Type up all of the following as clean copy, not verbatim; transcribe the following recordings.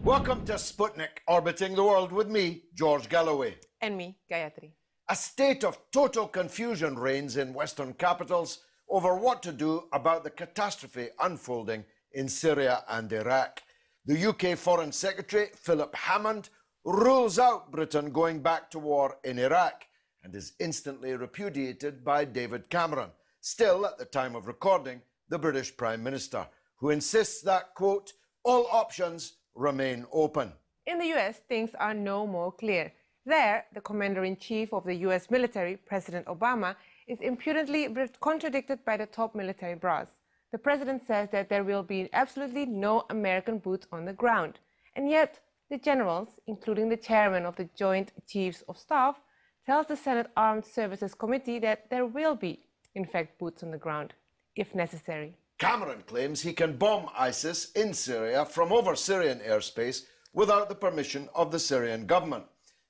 Welcome to Sputnik, orbiting the world with me, George Galloway. And me, Gayatri. A state of total confusion reigns in Western capitals over what to do about the catastrophe unfolding in Syria and Iraq. The UK Foreign Secretary, Philip Hammond, rules out Britain going back to war in Iraq and is instantly repudiated by David Cameron, still at the time of recording, the British Prime Minister, who insists that, quote, all options remain open. In the US, things are no more clear. There, the commander-in-chief of the US military, President Obama, is impudently contradicted by the top military brass. The president says that there will be absolutely no American boots on the ground. And yet, the generals, including the chairman of the Joint Chiefs of Staff, tells the Senate Armed Services Committee that there will be, in fact, boots on the ground, if necessary. Cameron claims he can bomb ISIS in Syria from over Syrian airspace without the permission of the Syrian government.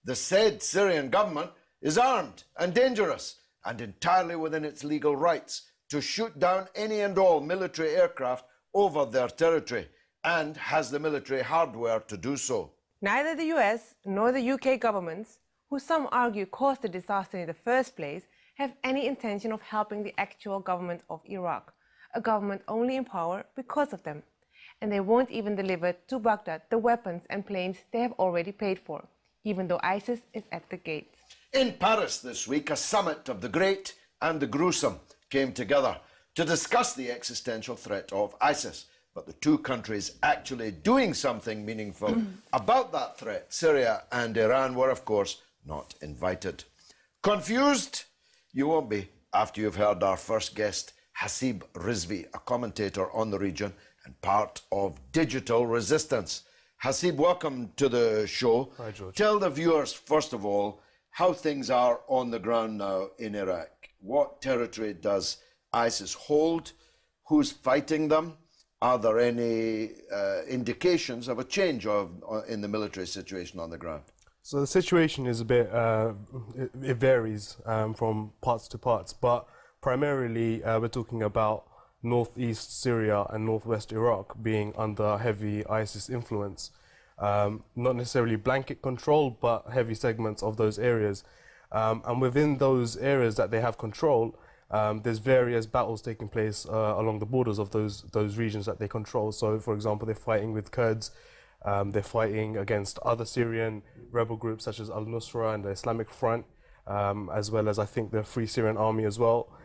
The said Syrian government is armed and dangerous and entirely within its legal rights to shoot down any and all military aircraft over their territory and has the military hardware to do so. Neither the US nor the UK governments, who some argue caused the disaster in the first place, have any intention of helping the actual government of Iraq, a government only in power because of them. And they won't even deliver to Baghdad the weapons and planes they have already paid for, even though ISIS is at the gate. In Paris this week, a summit of the great and the gruesome came together to discuss the existential threat of ISIS. But the two countries actually doing something meaningful about that threat, Syria and Iran, were of course not invited. Confused? You won't be after you've heard our first guest, Hasib Rizvi, a commentator on the region and part of Digital Resistance. Hasib, welcome to the show. Hi, George. Tell the viewers, first of all, how things are on the ground now in Iraq. What territory does ISIS hold? Who's fighting them? Are there any indications of a change in the military situation on the ground? So the situation is a bit, it varies from parts to parts, but primarily, we're talking about northeast Syria and northwest Iraq being under heavy ISIS influence. Not necessarily blanket control, but heavy segments of those areas. And within those areas that they have control, there's various battles taking place along the borders of those regions that they control. So, for example, they're fighting with Kurds, they're fighting against other Syrian rebel groups such as Al-Nusra and the Islamic Front, as well as, I think, the Free Syrian Army as well.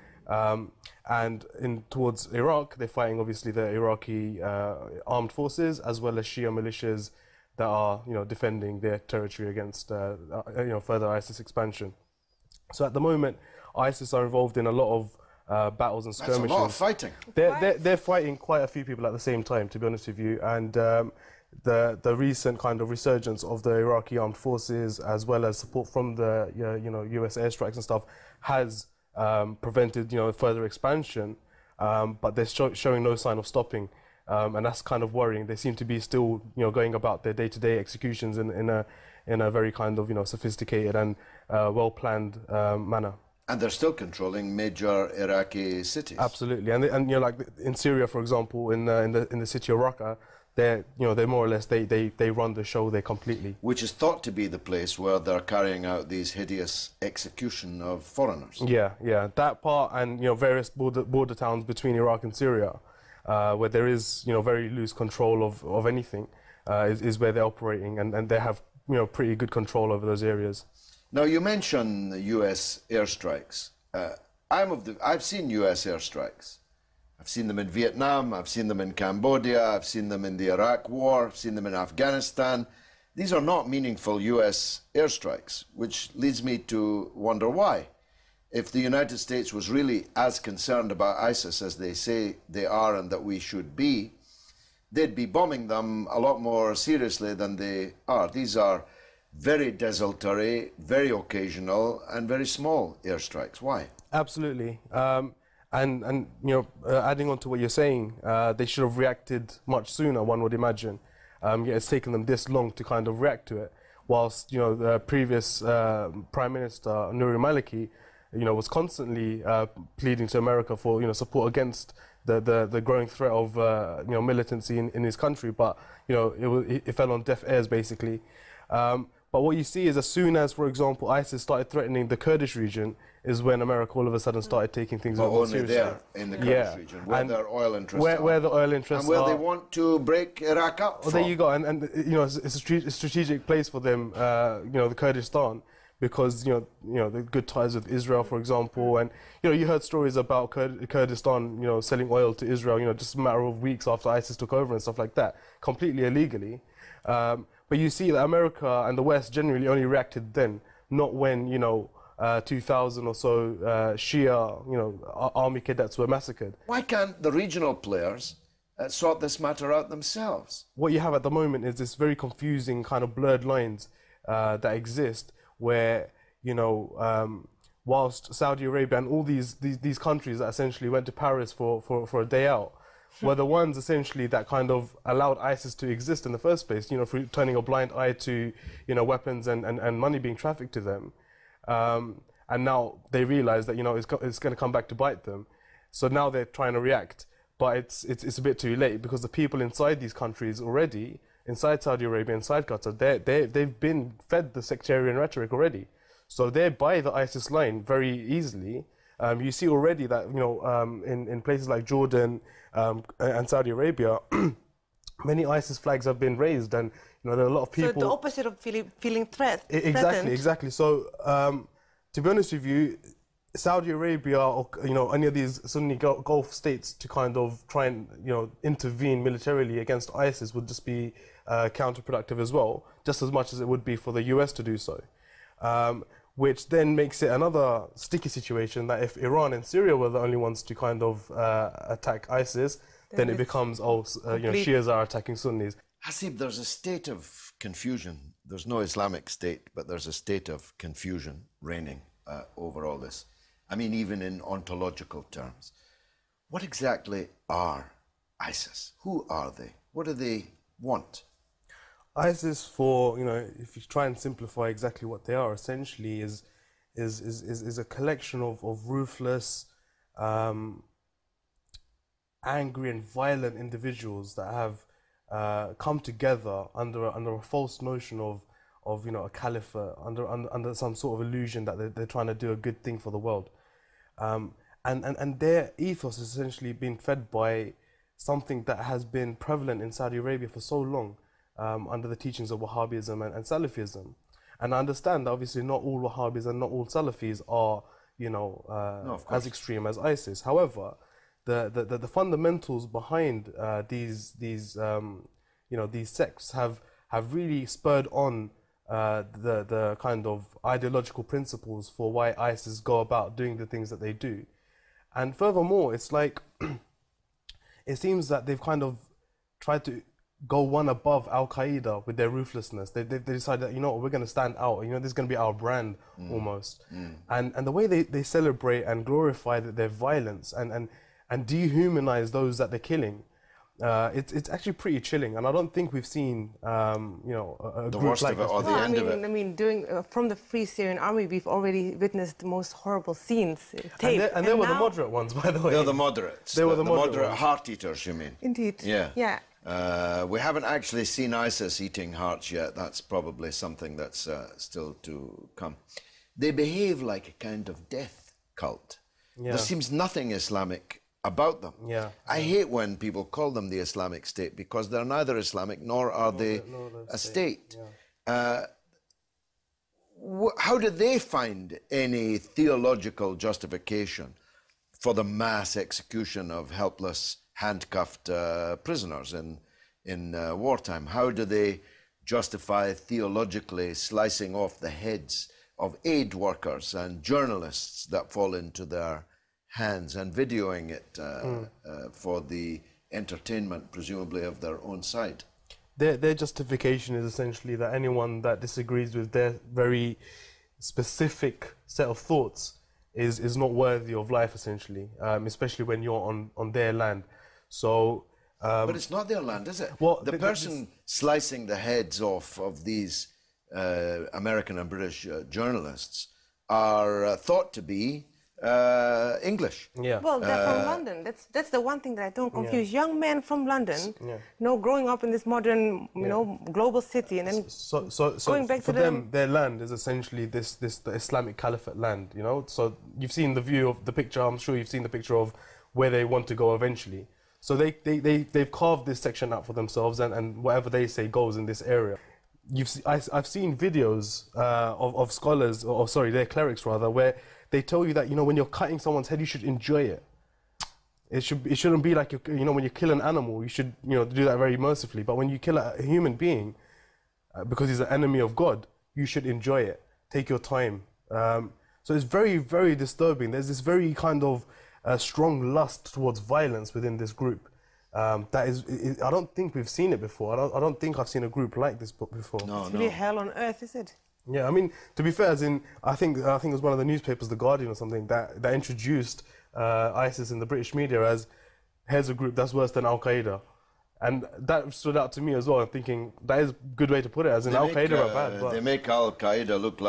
And towards Iraq, they're fighting obviously the Iraqi armed forces as well as Shia militias that are, defending their territory against, further ISIS expansion. So at the moment, ISIS are involved in a lot of battles and skirmishes. That's a lot of fighting. They're fighting quite a few people at the same time, to be honest with you. And the recent kind of resurgence of the Iraqi armed forces, as well as support from the US airstrikes and stuff, has prevented further expansion, but they're showing no sign of stopping, and that's kind of worrying. They seem to be still going about their day-to-day executions in a very kind of sophisticated and well-planned manner. And they're still controlling major Iraqi cities. Absolutely, and like in Syria, for example, in the city of Raqqa, they more or less they run the show there completely. Which is thought to be the place where they're carrying out these hideous execution of foreigners. Yeah, that part, and various border towns between Iraq and Syria, where there is very loose control of anything, is where they're operating, and they have pretty good control over those areas. Now you mentioned the U.S. airstrikes. I've seen U.S. airstrikes. I've seen them in Vietnam, I've seen them in Cambodia, I've seen them in the Iraq War, I've seen them in Afghanistan. These are not meaningful US airstrikes, which leads me to wonder why. If the United States was really as concerned about ISIS as they say they are and that we should be, they'd be bombing them a lot more seriously than they are. These are very desultory, very occasional, and very small airstrikes. Why? Absolutely. And you know, adding on to what you're saying, they should have reacted much sooner, one would imagine. Yet it's taken them this long to kind of react to it. Whilst, you know, the previous Prime Minister, Nouri Maliki, you know, was constantly pleading to America for, you know, support against the growing threat of, you know, militancy in his country. But, you know, it fell on deaf ears, basically. But what you see is as soon as, for example, ISIS started threatening the Kurdish region is when America all of a sudden started taking things more seriously. There, in the Kurdish region, where their oil interests are. Where the oil interests are. And are. where they want to break Iraq up from. There you go. And you know, it's a strategic place for them, you know, the Kurdistan, because, you know, the good ties with Israel, for example. And, you know, you heard stories about Kurdistan, you know, selling oil to Israel, you know, just a matter of weeks after ISIS took over and stuff like that, completely illegally. But you see that America and the West generally only reacted then, not when, you know, 2,000 or so Shia, you know, army cadets were massacred. Why can't the regional players sort this matter out themselves? What you have at the moment is this very confusing kind of blurred lines that exist where, you know, whilst Saudi Arabia and all these countries that essentially went to Paris for a day out, were the ones essentially that kind of allowed ISIS to exist in the first place, you know, for turning a blind eye to, you know, weapons and money being trafficked to them. And now they realize that, you know, it's going to come back to bite them. So now they're trying to react, but it's a bit too late because the people inside these countries already, inside Saudi Arabia, inside Qatar, they've been fed the sectarian rhetoric already. So they're by the ISIS line very easily. You see already that, you know, in places like Jordan and Saudi Arabia, many ISIS flags have been raised, and, you know, there are a lot of people. So the opposite of feeling threatened. Exactly. So to be honest with you, Saudi Arabia or, you know, any of these Sunni Gulf states to kind of try and, you know, intervene militarily against ISIS would just be counterproductive as well, just as much as it would be for the US to do so. Which then makes it another sticky situation that if Iran and Syria were the only ones to kind of attack ISIS, then it becomes, you know, Shias are attacking Sunnis. Hasib, there's a state of confusion. There's no Islamic state, but there's a state of confusion reigning over all this. I mean, even in ontological terms. What exactly are ISIS? Who are they? What do they want? ISIS, for, you know, if you try and simplify exactly what they are, essentially is a collection of ruthless, angry and violent individuals that have come together under a false notion of you know, a caliphate, under some sort of illusion that they're trying to do a good thing for the world, and their ethos has essentially been fed by something that has been prevalent in Saudi Arabia for so long. Under the teachings of Wahhabism and Salafism. And I understand that obviously not all Wahhabis and not all Salafis are, you know, no, as extreme as ISIS. However, the fundamentals behind these you know, these sects have really spurred on the kind of ideological principles for why ISIS go about doing the things that they do. And furthermore, it's like it seems that they've kind of tried to go one above Al-Qaeda with their ruthlessness. They decided that, you know, we're going to stand out, you know, this is going to be our brand almost. And the way they celebrate and glorify their violence and dehumanize those that they're killing, it's actually pretty chilling. And I don't think we've seen, you know, the worst of it or the end of it. I mean, from the Free Syrian Army, we've already witnessed the most horrible scenes. And they were the moderate ones, by the way. They're the moderates. They were the moderate heart eaters, you mean? Indeed. Yeah. We haven't actually seen ISIS eating hearts yet. That's probably something that's still to come. They behave like a kind of death cult. Yeah. There seems nothing Islamic about them. Yeah. I hate when people call them the Islamic State because they're neither Islamic nor are they a state. Yeah. How do they find any theological justification for the mass execution of helpless, handcuffed prisoners in wartime? How do they justify theologically slicing off the heads of aid workers and journalists that fall into their hands and videoing it for the entertainment, presumably, of their own side. Their justification is essentially that anyone that disagrees with their very specific set of thoughts is not worthy of life, essentially, especially when you're on their land. So, but it's not their land, is it? Well, the person slicing the heads off of these American and British journalists are thought to be English. Yeah. Well, they're from London. That's the one thing that I don't confuse. Yeah. Young men from London, growing up in this modern, global city, and then going back to them, their land is essentially the Islamic Caliphate land. So you've seen the picture. I'm sure you've seen the picture of where they want to go eventually. So they've carved this section out for themselves, and whatever they say goes in this area. I've seen videos of scholars, or sorry, their clerics rather, where they tell you that when you're cutting someone's head, you should enjoy it. It shouldn't be like when you kill an animal, you should do that very mercifully. But when you kill a human being because he's an enemy of God, you should enjoy it. Take your time. So it's very, very disturbing. There's this very kind of strong lust towards violence within this group. That is, I don't think we've seen it before. I don't think I've seen a group like this before. It's really hell on earth, is it? Yeah, I mean, to be fair, I think it was one of the newspapers, The Guardian or something, that introduced ISIS in the British media as, here's a group that's worse than Al Qaeda, and that stood out to me as well. I'm thinking that is a good way to put it, as in Al Qaeda are bad. But they make Al Qaeda look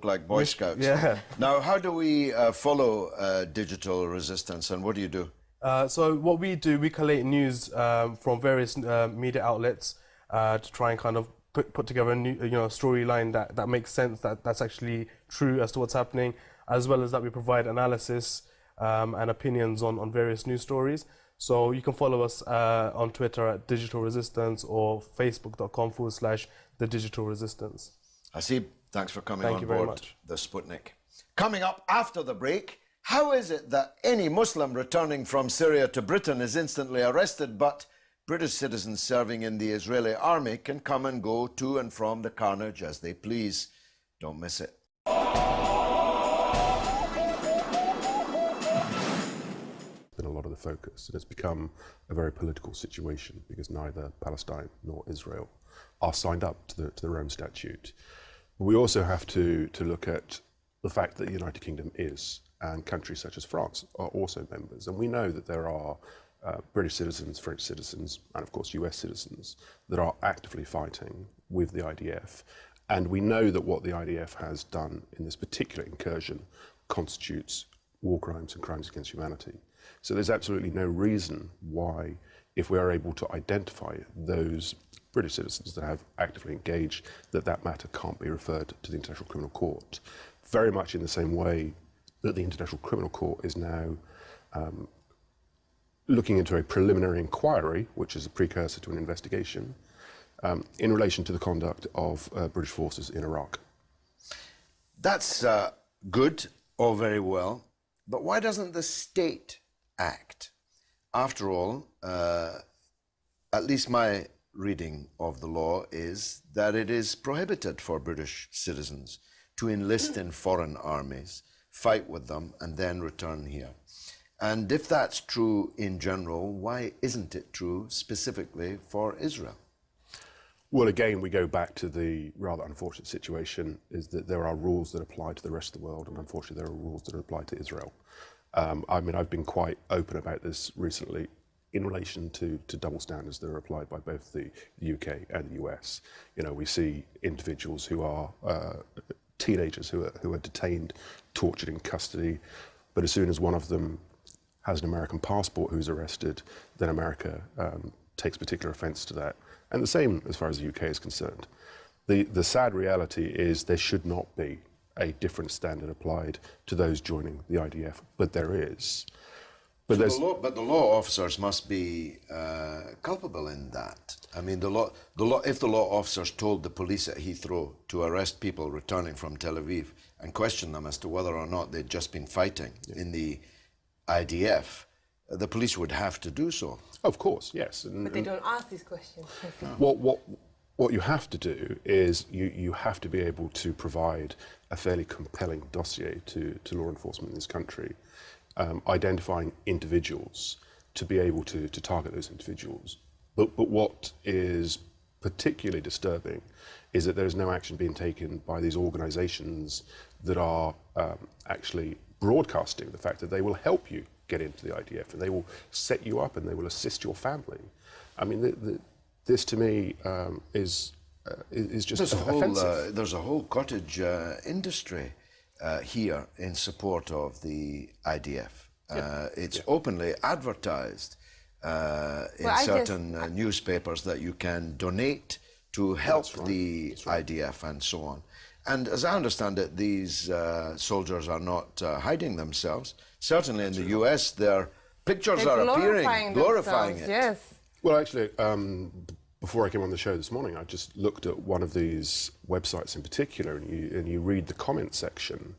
like Boy Scouts. Yeah. Now, how do we follow digital resistance, and what do you do? So what we do, we collate news from various media outlets to try and kind of put together a new, storyline that makes sense, that's actually true as to what's happening, as well as that we provide analysis and opinions on various news stories. So you can follow us on Twitter at Digital Resistance or facebook.com/The Digital Resistance. Hasib, thanks for coming on board the Sputnik. Coming up after the break, how is it that any Muslim returning from Syria to Britain is instantly arrested, but British citizens serving in the Israeli army can come and go to and from the carnage as they please? Don't miss it. Been a lot of the focus. It has become a very political situation because neither Palestine nor Israel are signed up to the Rome Statute. We also have to look at the fact that the United Kingdom is, and countries such as France are also members. And we know that there are British citizens, French citizens, and of course US citizens that are actively fighting with the IDF. And we know that what the IDF has done in this particular incursion constitutes war crimes and crimes against humanity. So there's absolutely no reason why, if we are able to identify those British citizens that have actively engaged, that matter can't be referred to the International Criminal Court. Very much in the same way that the International Criminal Court is now looking into a preliminary inquiry, which is a precursor to an investigation, in relation to the conduct of British forces in Iraq. That's good, all very well, but why doesn't the state act? After all, at least my reading of the law is that it is prohibited for British citizens to enlist in foreign armies, fight with them, and then return here. And if that's true in general, why isn't it true specifically for Israel? Well, again, we go back to the rather unfortunate situation is that there are rules that apply to the rest of the world, and unfortunately there are rules that apply to Israel. I mean, I've been quite open about this recently in relation to double standards that are applied by both the UK and the US. You know, we see individuals who are teenagers who are detained, tortured in custody, but as soon as one of them has an American passport who's arrested, then America takes particular offence to that. And the same as far as the UK is concerned. The sad reality is there should not be a different standard applied to those joining the IDF, but there is. But, but the law officers must be culpable in that. I mean, if the law officers told the police at Heathrow to arrest people returning from Tel Aviv and question them as to whether or not they'd just been fighting in the IDF, the police would have to do so. Of course, yes. But they don't ask these questions. What you have to do is you have to be able to provide a fairly compelling dossier to law enforcement in this country, identifying individuals to be able to target those individuals. But what is particularly disturbing is that there is no action being taken by these organisations that are actually broadcasting the fact that they will help you get into the IDF, and they will set you up and they will assist your family. I mean, this to me is just offensive. There's a whole cottage industry here in support of the IDF. It's openly advertised in certain newspapers that you can donate to help the IDF and so on. And as I understand it, these soldiers are not hiding themselves. Certainly in the US, their pictures are appearing, glorifying it. Yes. Well, actually, before I came on the show this morning, I just looked at one of these websites in particular, and you read the comment section,